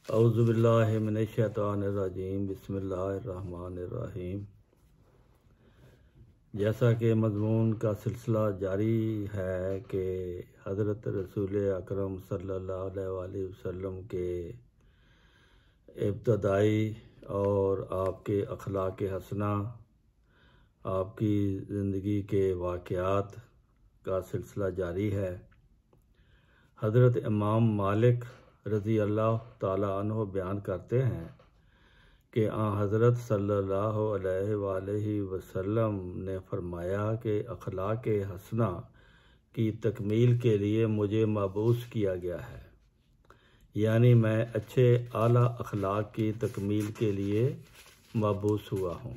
औज़ुबिल्लाहि मिनश्शैतानिर्रजीम बिस्मिल्लाहिर्रहमानिर्रहीम। जैसा कि मज़मून का सिलसिला जारी है कि हज़रत रसूल अकरम सल्लल्लाहु अलैहि वसल्लम के इब्तदाई और आपके अखलाक हसना, आपकी ज़िंदगी के वाक़यात का सिलसिला जारी है। हज़रत इमाम मालिक रज़ी अल्लाह ताला अन्हो बयान करते हैं कि हज़रत सल्लल्लाहु अलैहि वसल्लम ने फरमाया कि अखलाक हसना की तकमील के लिए मुझे मबूस किया गया है, यानी मैं अच्छे आला अखलाक की तकमील के लिए मबूस हुआ हूँ।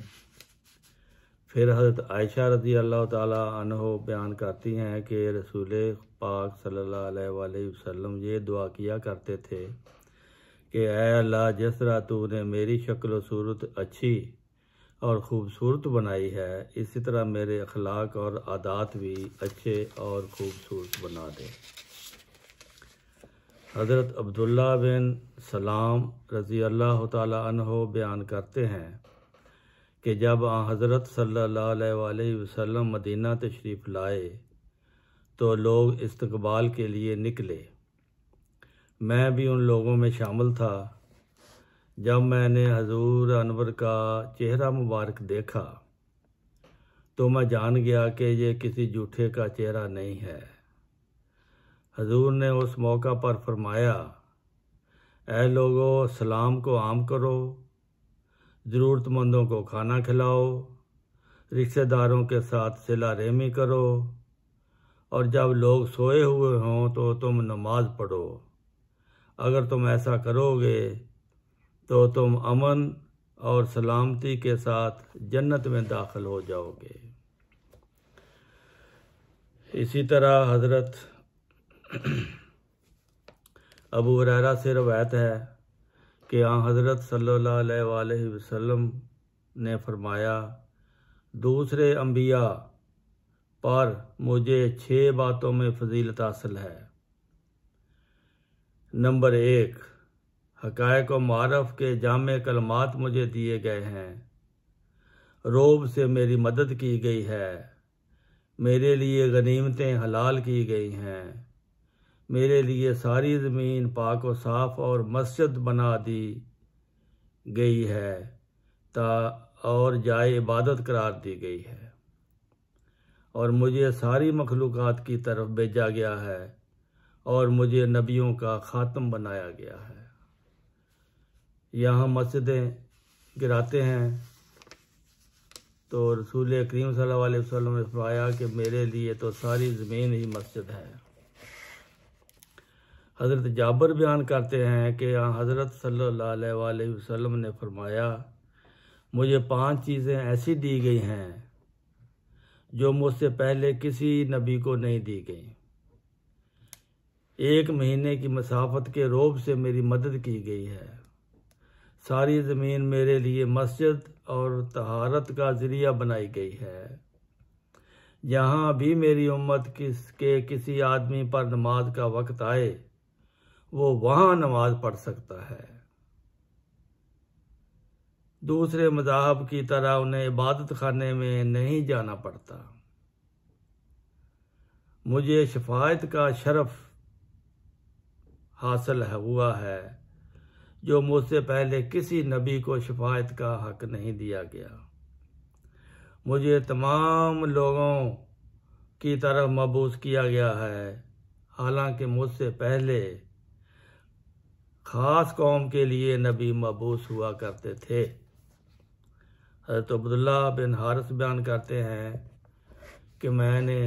फिर हज़रत आयशा रज़ी अल्लाह ताला अन्हो बयान करती हैं कि रसूल पाक सल्लल्लाहु अलैहि वसल्लम ये दुआ किया करते थे कि ऐ अल्लाह, जिस तरह तूने मेरी शक्ल व सूरत अच्छी और ख़ूबसूरत बनाई है, इसी तरह मेरे अखलाक और आदात भी अच्छे और ख़ूबसूरत बना दे। हज़रत अब्दुल्ला बिन सलाम रज़ी अल्लाह ताला अन्हो बयान करते हैं कि जब हज़रत सल्लल्लाहु अलैहि वसल्लम मदीना तशरीफ़ लाए तो लोग इस्तकबाल के लिए निकले। मैं भी उन लोगों में शामिल था। जब मैंने हजूर अनवर का चेहरा मुबारक देखा तो मैं जान गया कि ये किसी झूठे का चेहरा नहीं है। हजूर ने उस मौका पर फरमाया, ऐ लोगों, सलाम को आम करो, ज़रूरतमंदों को खाना खिलाओ, रिश्तेदारों के साथ सिला रहमी करो, और जब लोग सोए हुए हों तो तुम नमाज पढ़ो। अगर तुम ऐसा करोगे तो तुम अमन और सलामती के साथ जन्नत में दाखिल हो जाओगे। इसी तरह हज़रत अबू हुरैरा से रवायत है कि हज़रत सल्लल्लाहु अलैहि वसल्लम ने फरमाया, दूसरे अंबिया पर मुझे 6 बातों में फजीलत हासिल है। नंबर 1, हक़ाइक़ व मारफ़ के जामे कलमात मुझे दिए गए हैं। रोब से मेरी मदद की गई है। मेरे लिए गनीमतें हलाल की गई हैं। मेरे लिए सारी ज़मीन पाक व साफ़ और मस्जिद बना दी गई है और जाए इबादत करार दी गई है, और मुझे सारी मखलूक़ात की तरफ भेजा गया है, और मुझे नबियों का ख़ातम बनाया गया है। यहाँ मस्जिदें गिराते हैं तो रसूल करीम सल्लल्लाहु अलैहि वसल्लम ने फरमाया कि मेरे लिए तो सारी ज़मीन ही मस्जिद है। हज़रत जाबर बयान करते हैं कि हज़रत सल्लल्लाहु अलैहि वसल्लम ने फरमाया, मुझे 5 चीज़ें ऐसी दी गई हैं जो मुझसे पहले किसी नबी को नहीं दी गई। 1 महीने की मसाफत के रोब से मेरी मदद की गई है। सारी ज़मीन मेरे लिए मस्जिद और तहारत का ज़रिया बनाई गई है। जहाँ भी मेरी उम्मत के किसी आदमी पर नमाज का वक्त आए, वो वहाँ नमाज पढ़ सकता है। दूसरे मज़ाहब की तरह उन्हें इबादत खाने में नहीं जाना पड़ता। मुझे शफाअत का शरफ हासिल हुआ है जो मुझसे पहले किसी नबी को शफाअत का हक नहीं दिया गया। मुझे तमाम लोगों की तरफ मबूस किया गया है, हालांकि मुझसे पहले ख़ास कौम के लिए नबी मबूस हुआ करते थे। हज़रत अब्दुल्ला बिन हारिस बयान करते हैं कि मैंने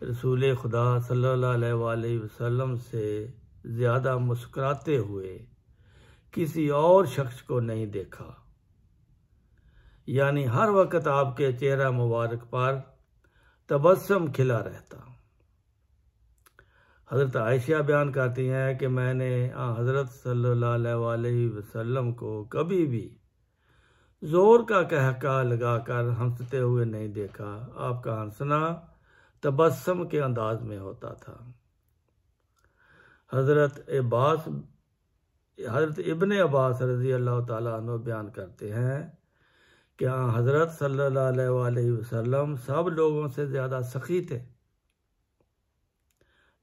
रसूल खुदा सल्लल्लाहु अलैहि वसल्लम से ज़्यादा मुस्कुराते हुए किसी और शख्स को नहीं देखा, यानी हर वक्त आपके चेहरा मुबारक पर तबस्सुम खिला रहता। हज़रत आयशा बयान करती हैं कि मैंने हज़रत सल्लल्लाहु अलैहि वसल्लम को कभी भी ज़ोर का कहका लगाकर हंसते हुए नहीं देखा। आपका हंसना तबस्सुम के अंदाज में होता था। हज़रत हज़रत इब्ने अब्बास रज़ी अल्लाह ताला अन्हु बयान करते हैं कि हज़रत सल्लल्लाहु अलैहि वसल्लम सब लोगों से ज़्यादा सखी थे।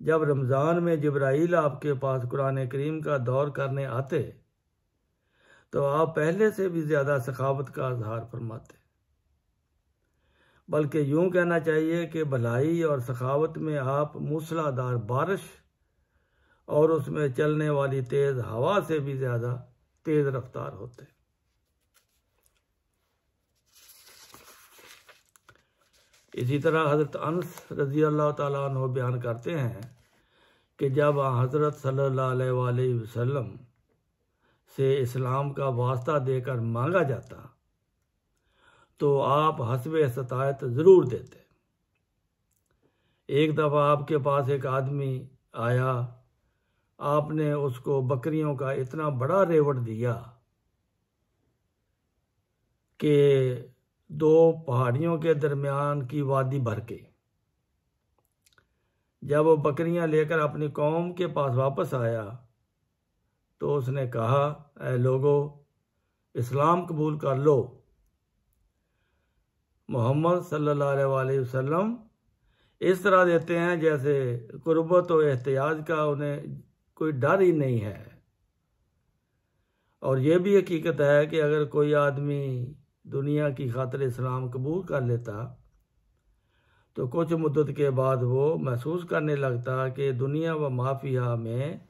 जब रमज़ान में जिब्राईल आपके पास कुरान करीम का दौर करने आते तो आप पहले से भी ज़्यादा सखावत का इजहार फरमाते, बल्कि यूं कहना चाहिए कि भलाई और सखावत में आप मूसलाधार बारिश और उसमें चलने वाली तेज़ हवा से भी ज़्यादा तेज़ रफ्तार होते। इसी तरह हज़रत अनस रज़ी अल्लाह ताला अन्हु बयान करते हैं कि जब हज़रत सल्लल्लाहु अलैहि वसल्लम से इस्लाम का वास्ता देकर मांगा जाता तो आप हस्बे इस्ताअत ज़रूर देते। एक दफ़ा आपके पास एक आदमी आया, आपने उसको बकरियों का इतना बड़ा रेवड़ दिया कि 2 पहाड़ियों के दरमियान की वादी भर के। जब वो बकरियां लेकर अपनी कौम के पास वापस आया तो उसने कहा, ऐ लोगो, इस्लाम कबूल कर लो। मोहम्मद सल्लल्लाहु अलैहि वसल्लम इस तरह देते हैं जैसे कुर्बत और एहतियाज का उन्हें कोई डर ही नहीं है। और यह भी हकीकत है कि अगर कोई आदमी दुनिया की खातिर इस्लाम कबूल कर लेता तो कुछ मुद्दत के बाद वो महसूस करने लगता कि दुनिया व माफिया में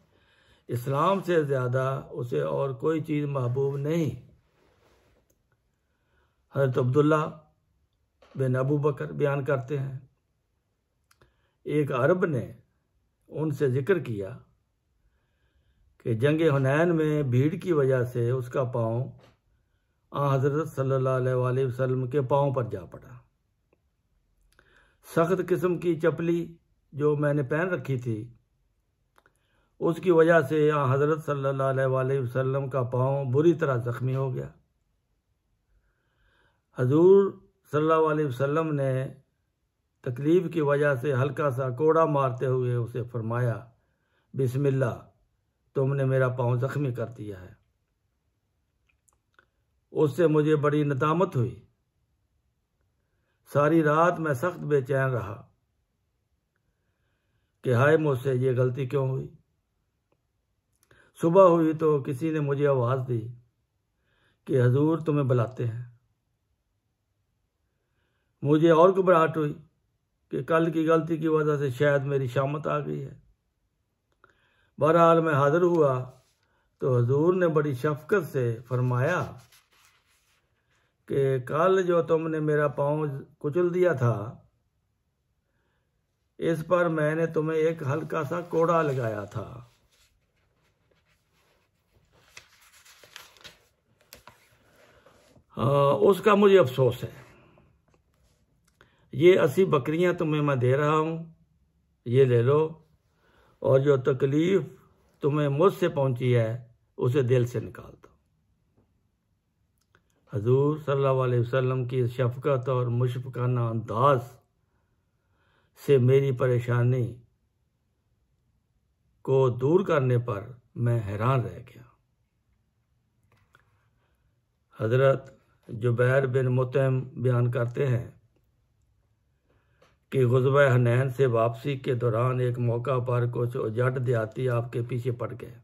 इस्लाम से ज़्यादा उसे और कोई चीज़ महबूब नहीं। हज़रत अब्दुल्ला बिन अबू बकर बयान करते हैं, एक अरब ने उनसे जिक्र किया कि जंग हुनैन में भीड़ की वजह से उसका पाँव हज़रत सल्लल्लाहु अलैहि वसल्लम के पाँव पर जा पड़ा। सख्त किस्म की चपली जो मैंने पहन रखी थी उसकी वजह से हज़रत सल्लल्लाहु अलैहि वसल्लम का पाँव बुरी तरह ज़ख्मी हो गया। हजूर सल्लल्लाहु अलैहि वसल्लम ने तकलीफ़ की वजह से हल्का सा कोड़ा मारते हुए उसे फरमाया, बिस्मिल्लाह, तुमने मेरा पाँव ज़ख्मी कर दिया है। उससे मुझे बड़ी नदामत हुई। सारी रात मैं सख्त बेचैन रहा कि हाय मुझसे ये गलती क्यों हुई। सुबह हुई तो किसी ने मुझे आवाज़ दी कि हजूर तुम्हें बुलाते हैं। मुझे और घबराहट हुई कि कल की गलती की वजह से शायद मेरी शामत आ गई है। बहरहाल मैं हाजिर हुआ तो हजूर ने बड़ी शफकत से फरमाया कि कल जो तुमने मेरा पाँव कुचल दिया था इस पर मैंने तुम्हें एक हल्का सा कोड़ा लगाया था। उसका मुझे अफसोस है। ये 80 बकरियां तुम्हें मैं दे रहा हूँ, ये ले लो, और जो तकलीफ तुम्हें मुझसे पहुंची है उसे दिल से निकाल दो। हजूर सल्लल्लाहु अलैहि वसल्लम की शफकत और मुशफ़क़ाना अंदाज से मेरी परेशानी को दूर करने पर मैं हैरान रह गया। हज़रत जुबैर बिन मुतइम बयान करते हैं कि ग़ुज़वा हुनैन से वापसी के दौरान एक मौका पर कुछ उजड़ देहाती आपके पीछे पड़ गए।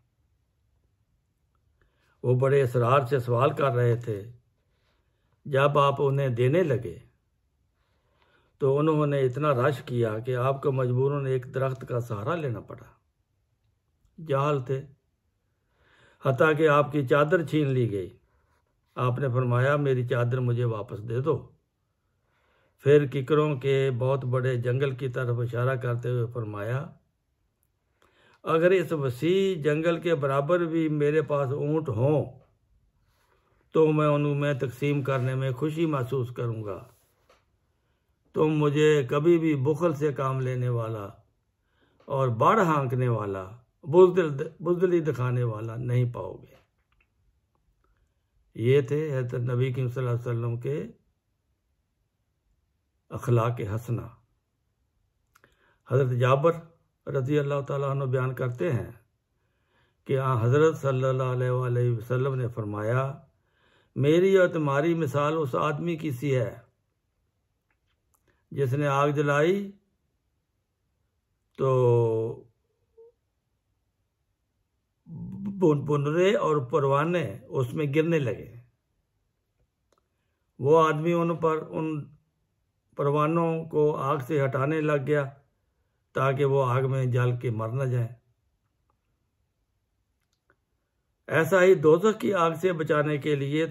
वो बड़े इसरार से सवाल कर रहे थे। जब आप उन्हें देने लगे तो उन्होंने इतना रश किया कि आपको मजबूरन एक दरख्त का सहारा लेना पड़ा। जाहल थे, हत्ता कि आपकी चादर छीन ली गई। आपने फरमाया, मेरी चादर मुझे वापस दे दो। फिर किकरों के बहुत बड़े जंगल की तरफ इशारा करते हुए फरमाया, अगर इस वसी जंगल के बराबर भी मेरे पास ऊँट हों तो मैं उनमें तकसीम करने में खुशी महसूस करूँगा। तुम मुझे कभी भी बुखल से काम लेने वाला और बाढ़ हाँकने वाला, बुज़दिली दिखाने वाला नहीं पाओगे। ये थे हज़रत नबी सल्लल्लाहु अलैहि वसल्लम के अखलाक हसना। हज़रत जाबर रज़ी अल्लाह ताला अन्हु बयान करते हैं कि हज़रत सल्लल्लाहु अलैहि वसल्लम ने फरमाया, मेरी और तुम्हारी मिसाल उस आदमी की सी है जिसने आग जलाई तो बुनरे और परवाने उसमें गिरने लगे। वो आदमी उन परवानों को आग से हटाने लग गया ताकि वो आग में जल के मर न जाए। ऐसा ही दोज़ख की आग से बचाने के लिए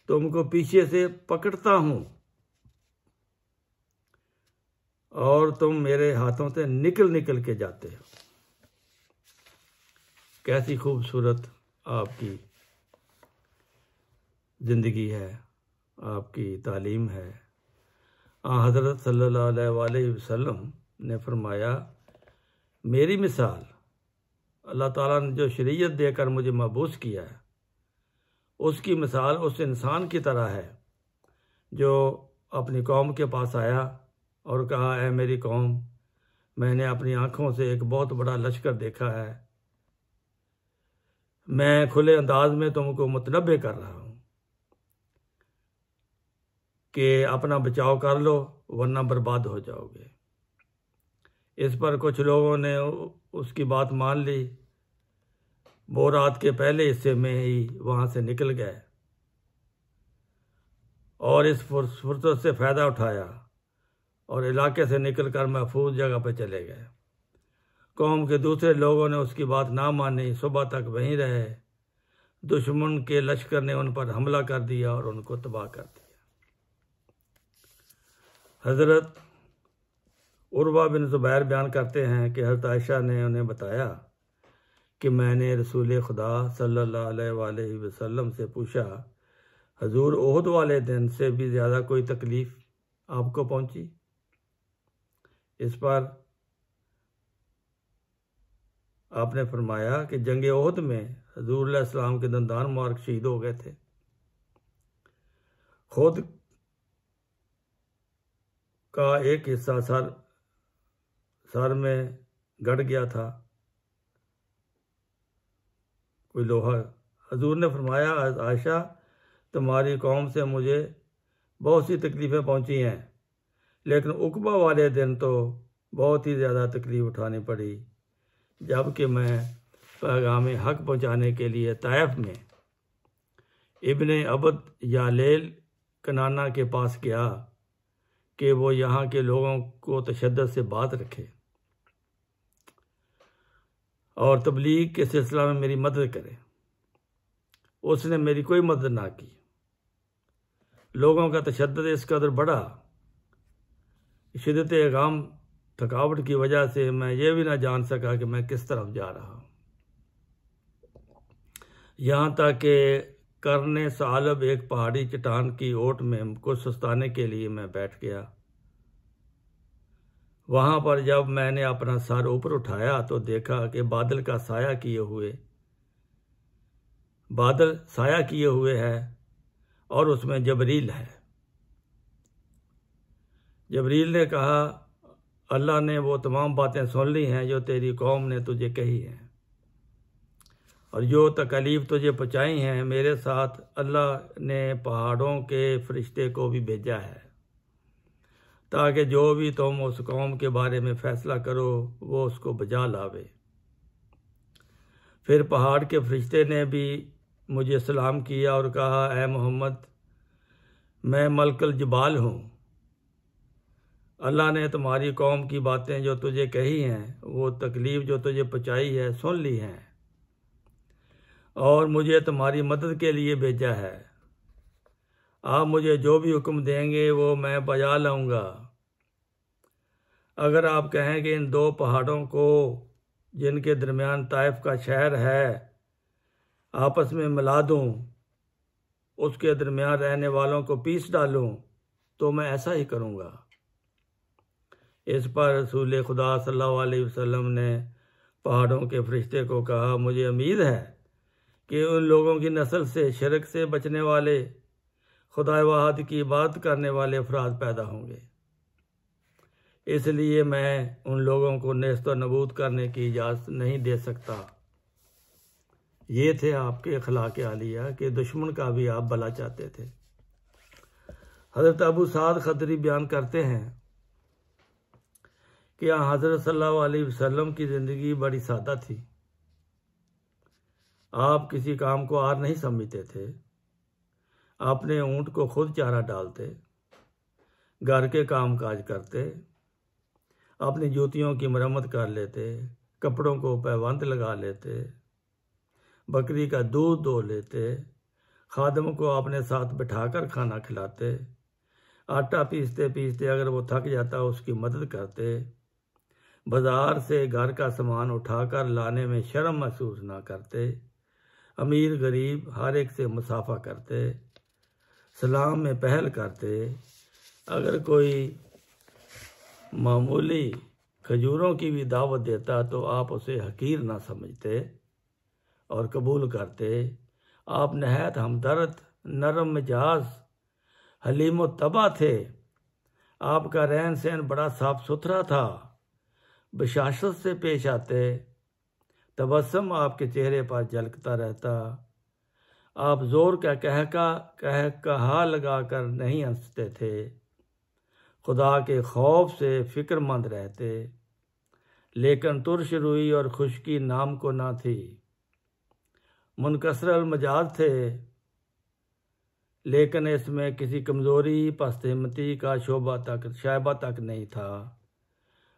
तुमको पीछे से पकड़ता हूं और तुम मेरे हाथों से निकल के जाते हो। कैसी खूबसूरत आपकी ज़िंदगी है, आपकी तालीम है। हज़रत सल्लल्लाहु अलैहि वसल्लम ने फरमाया, मेरी मिसाल अल्लाह ताला ने जो शरीयत देकर मुझे मबूस किया है उसकी मिसाल उस इंसान की तरह है जो अपनी कौम के पास आया और कहा, ऐ मेरी कौम, मैंने अपनी आँखों से एक बहुत बड़ा लश्कर देखा है, मैं खुले अंदाज में तुमको मुतनब्बे कर रहा हूँ कि अपना बचाव कर लो वरना बर्बाद हो जाओगे। इस पर कुछ लोगों ने उसकी बात मान ली। वो रात के पहले हिस्से में ही वहाँ से निकल गए और इस फुर्सत से फ़ायदा उठाया और इलाके से निकलकर महफूज जगह पर चले गए। कौम के दूसरे लोगों ने उसकी बात ना मानी, सुबह तक वहीं रहे। दुश्मन के लश्कर ने उन पर हमला कर दिया और उनको तबाह कर दिया। हज़रत उर्वा बिन ज़ुबैर बयान करते हैं कि हज़रत आयशा ने उन्हें बताया कि मैंने रसूल खुदा सल्लल्लाहु अलैहि वसल्लम से पूछा, हजूर, ओहद वाले दिन से भी ज़्यादा कोई तकलीफ़ आपको पहुंची? इस पर आपने फरमाया कि जंग ओहद में हजूर अलैहिस्सलाम के दंदान मुबारक शहीद हो गए थे। खुद का एक हिस्सा सर में गड़ गया था, कोई लोहा। हजूर ने फरमाया, आयशा, तुम्हारी कौम से मुझे बहुत सी तकलीफ़ें पहुंची हैं, लेकिन उकबा वाले दिन तो बहुत ही ज़्यादा तकलीफ़ उठानी पड़ी जबकि मैं पैगाम हक पहुंचाने के लिए ताइफ में इब्ने अब्द यालेल कनाना के पास गया कि वो यहाँ के लोगों को तशद्दुद से बात रखे और तबलीग के सिलसिला में मेरी मदद करे। उसने मेरी कोई मदद ना की। लोगों का तशद्दुद इस कदर बढ़ा, शिद्दत गम थकावट की वजह से मैं ये भी ना जान सका कि मैं किस तरफ जा रहा हूँ। यहाँ तक कि करने सालब एक पहाड़ी चट्टान की ओट में कुछ सुस्ताने के लिए मैं बैठ गया। वहाँ पर जब मैंने अपना सर ऊपर उठाया तो देखा कि बादल साया किए हुए है और उसमें जबरील है। जबरील ने कहा, अल्लाह ने वो तमाम बातें सुन ली हैं जो तेरी कौम ने तुझे कही हैं और जो तकलीफ़ तुझे पहुँचाई हैं। मेरे साथ अल्लाह ने पहाड़ों के फरिश्ते को भी भेजा है ताकि जो भी तुम उस कौम के बारे में फ़ैसला करो वो उसको बजा लावे। फिर पहाड़ के फरिश्ते ने भी मुझे सलाम किया और कहा, ऐ मोहम्मद, मैं मलकुल जबाल हूँ। अल्लाह ने तुम्हारी कौम की बातें जो तुझे कही हैं, वो तकलीफ़ जो तुझे पहुँचाई है, सुन ली हैं और मुझे तुम्हारी मदद के लिए भेजा है। आप मुझे जो भी हुक्म देंगे वो मैं बजा लाऊंगा। अगर आप कहें कि इन दो पहाड़ों को जिनके दरमियान ताइफ का शहर है आपस में मिला दूं, उसके दरमियान रहने वालों को पीस डालूं, तो मैं ऐसा ही करूंगा। इस पर रसूल खुदा सल्लल्लाहु अलैहि वसल्लम ने पहाड़ों के फरिश्ते को कहा, मुझे उम्मीद है कि उन लोगों की नस्ल से शिरक से बचने वाले, खुदा वाहिद की इबादत करने वाले अफराद पैदा होंगे। इसलिए मैं उन लोगों को नेस्त नबूद करने की इजाज़त नहीं दे सकता। ये थे आपके अखलाक आलिया कि दुश्मन का भी आप भला चाहते थे। हज़रत अबू साद खदरी बयान करते हैं कि हज़रत सल्लल्लाहु अलैहि वसल्लम की ज़िंदगी बड़ी सादा थी। आप किसी काम को आर नहीं समझते थे। अपने ऊँट को खुद चारा डालते, घर के काम काज करते, अपनी जूतियों की मरम्मत कर लेते, कपड़ों को पैबंद लगा लेते, बकरी का दूध दो लेते, खादम को अपने साथ बिठाकर खाना खिलाते, आटा पीसते पीसते अगर वो थक जाता उसकी मदद करते, बाज़ार से घर का सामान उठाकर लाने में शर्म महसूस ना करते, अमीर गरीब हर एक से मुसाफा करते, सलाम में पहल करते, अगर कोई मामूली खजूरों की भी दावत देता तो आप उसे हकीर ना समझते और कबूल करते। आप नहायत हमदर्द, नरम मिजाज, हलीम तबा थे। आपका रहन सहन बड़ा साफ सुथरा था, बशाशत से पेश आते, तबस्सुम आपके चेहरे पर झलकता रहता। आप जोर का कहा लगा कर नहीं हंसते थे, खुदा के खौफ से फिक्रमंद रहते, लेकिन तुर्श रुई और खुशकी नाम को ना थी। मुनकसर अल मजाज थे, लेकिन इसमें किसी कमज़ोरी पस्तहिमती का शायबा तक नहीं था।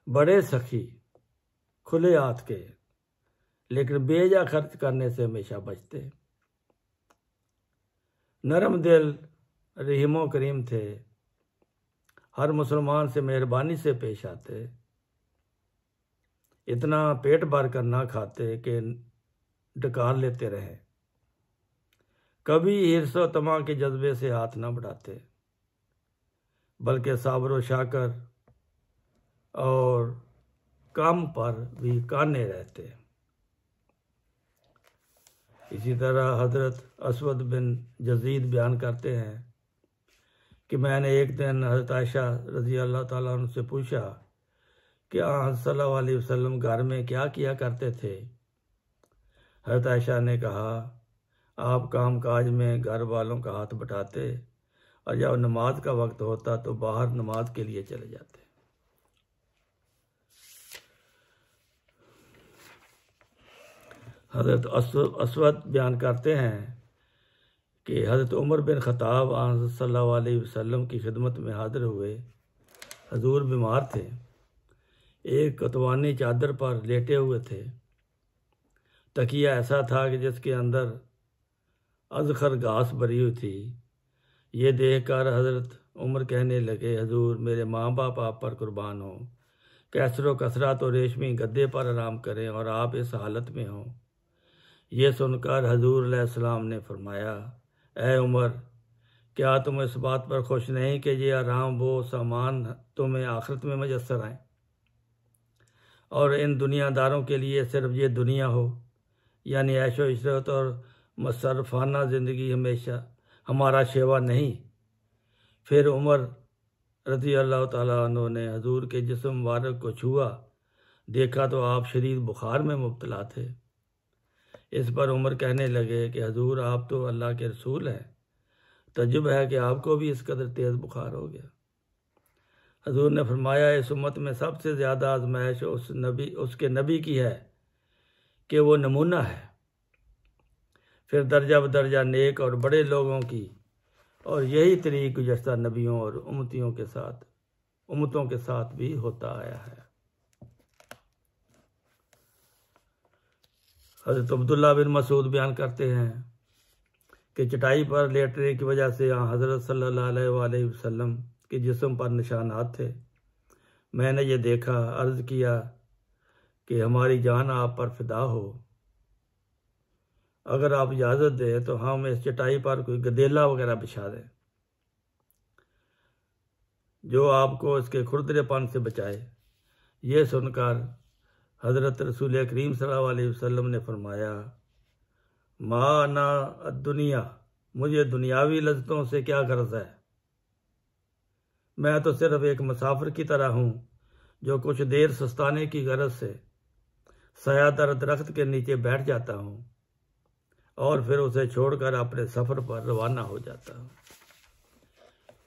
बड़े सखी, खुले हाथ के, लेकिन बेजा खर्च करने से हमेशा बचते। नरम दिल, रहीमो करीम थे, हर मुसलमान से मेहरबानी से पेश आते, इतना पेट भर कर ना खाते कि डकार लेते रहे, कभी हिर्स व तमा के जज्बे से हाथ ना बढ़ाते, बल्कि साबर व शाकर और काम पर भी काने रहते। इसी तरह हज़रत असवद बिन यजीद बयान करते हैं कि मैंने एक दिन हज़रत आयशा रज़ी अल्लाह ताला अन्हा से पूछा कि आप सल्लल्लाहु अलैहि वसल्लम घर में क्या किया करते थे। हज़रत आयशा ने कहा, आप काम काज में घर वालों का हाथ बटाते और जब नमाज का वक्त होता तो बाहर नमाज के लिए चले जाते। हज़रत असवद बयान करते हैं कि हज़रत उमर बिन ख़त्ताब सल्लल्लाहु अलैहि वसल्लम की खिदमत में हाजिर हुए। हजूर बीमार थे, एक कतवानी चादर पर लेटे हुए थे। तकिया ऐसा था कि जिसके अंदर अज़खर घास भरी हुई थी। ये देखकर हज़रत उमर कहने लगे, हजूर मेरे माँ बाप आप पर कुर्बान हो, कैसरो कसरा तो रेशमी गद्दे पर आराम करें और आप इस हालत में हों। ये सुनकर हजूर अलैहिस्सलाम ने फरमाया, ए उमर, क्या तुम इस बात पर खुश नहीं कि ये आराम वो सामान तुम्हें आखिरत में मयस्सर आए और इन दुनियादारों के लिए सिर्फ ये दुनिया हो, यानी ऐशो इशरत और मसरफाना ज़िंदगी हमेशा हमारा शेवा नहीं। फिर उमर रज़ी अल्लाह ताला अन्हु ने हजूर के जिस्म मुबारक को छुआ, देखा तो आप शदीद बुखार में मुब्तला थे। इस पर उमर कहने लगे कि हजूर आप तो अल्लाह के रसूल हैं, तजुब है कि आपको भी इस कदर तेज़ बुखार हो गया। हजूर ने फरमाया, इस उम्मत में सबसे ज़्यादा आजमाइश उसके नबी की है कि वो नमूना है, फिर दर्जा बदर्जा नेक और बड़े लोगों की, और यही तरीक़ गुज़श्ता नबियों और उम्मतों के साथ भी होता आया है। हज़रत अब्दुल्ला बिन मसूद बयान करते हैं कि चटाई पर लेटने की वजह से यहाँ हज़रत सल्लल्लाहु अलैहि वसल्लम के जिस्म पर निशानात थे। मैंने ये देखा, अर्ज़ किया कि हमारी जान आप पर फिदा हो, अगर आप इजाज़त दें तो हम इस चटाई पर कोई गदेला वगैरह बिछा दें जो आपको इसके खुरदरेपन से बचाए। ये सुनकर हज़रत रसूल करीम सल्लल्लाहु अलैहि वसल्लम ने फरमाया, माना दुनिया, मुझे दुनियावी लज्जतों से क्या गर्ज है, मैं तो सिर्फ एक मुसाफिर की तरह हूँ जो कुछ देर सुस्ताने की गरज से सायादार दरख्त के नीचे बैठ जाता हूँ और फिर उसे छोड़कर अपने सफ़र पर रवाना हो जाता हूँ।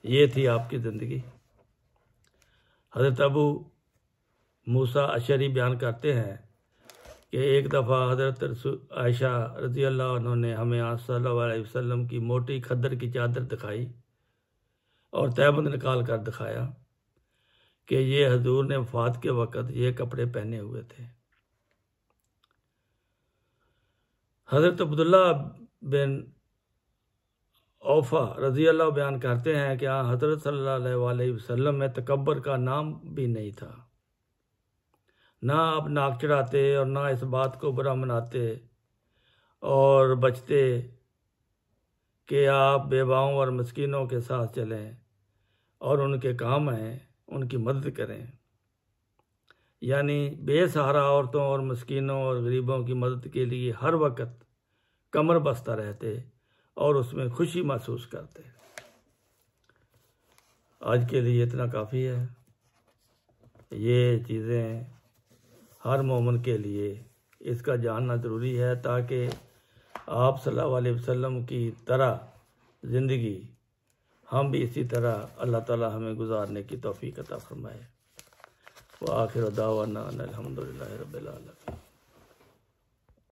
ये थी आपकी ज़िंदगी। हज़रत अबू मूसा अशरी बयान करते हैं कि एक दफ़ा हज़रत आयशा रज़ी अल्लाह अन्हा ने हमें आप सल्लल्लाहु अलैहि वसल्लम की मोटी खद्दर की चादर दिखाई और तहबंद निकाल कर दिखाया कि ये हजूर ने वफ़ात के वक़्त ये कपड़े पहने हुए थे। हज़रत अब्दुल्ला बिन औफा रज़ी अल्लाह बयान करते हैं कि हज़रत सल्लल्लाहु अलैहि वसल्लम में तकब्बर का नाम भी नहीं था। ना आप नाक चढ़ाते और ना इस बात को बुरा मनाते और बचते कि आप बेवाओं और मस्कीनों के साथ चलें और उनके काम हैं उनकी मदद करें, यानी बेसहारा औरतों और मस्कीनों और गरीबों की मदद के लिए हर वक्त कमर बस्ता रहते और उसमें खुशी महसूस करते। आज के लिए इतना काफ़ी है। ये चीज़ें हर मोमिन के लिए इसका जानना ज़रूरी है ताकि आप सल्लल्लाहु अलैहि वसल्लम की तरह ज़िंदगी हम भी इसी तरह अल्लाह ताला हमें गुजारने की तौफीक अता फरमाए। व आखिर दावाना अनिल हम्दुलिल्लाहि रब्बिल आलमीन।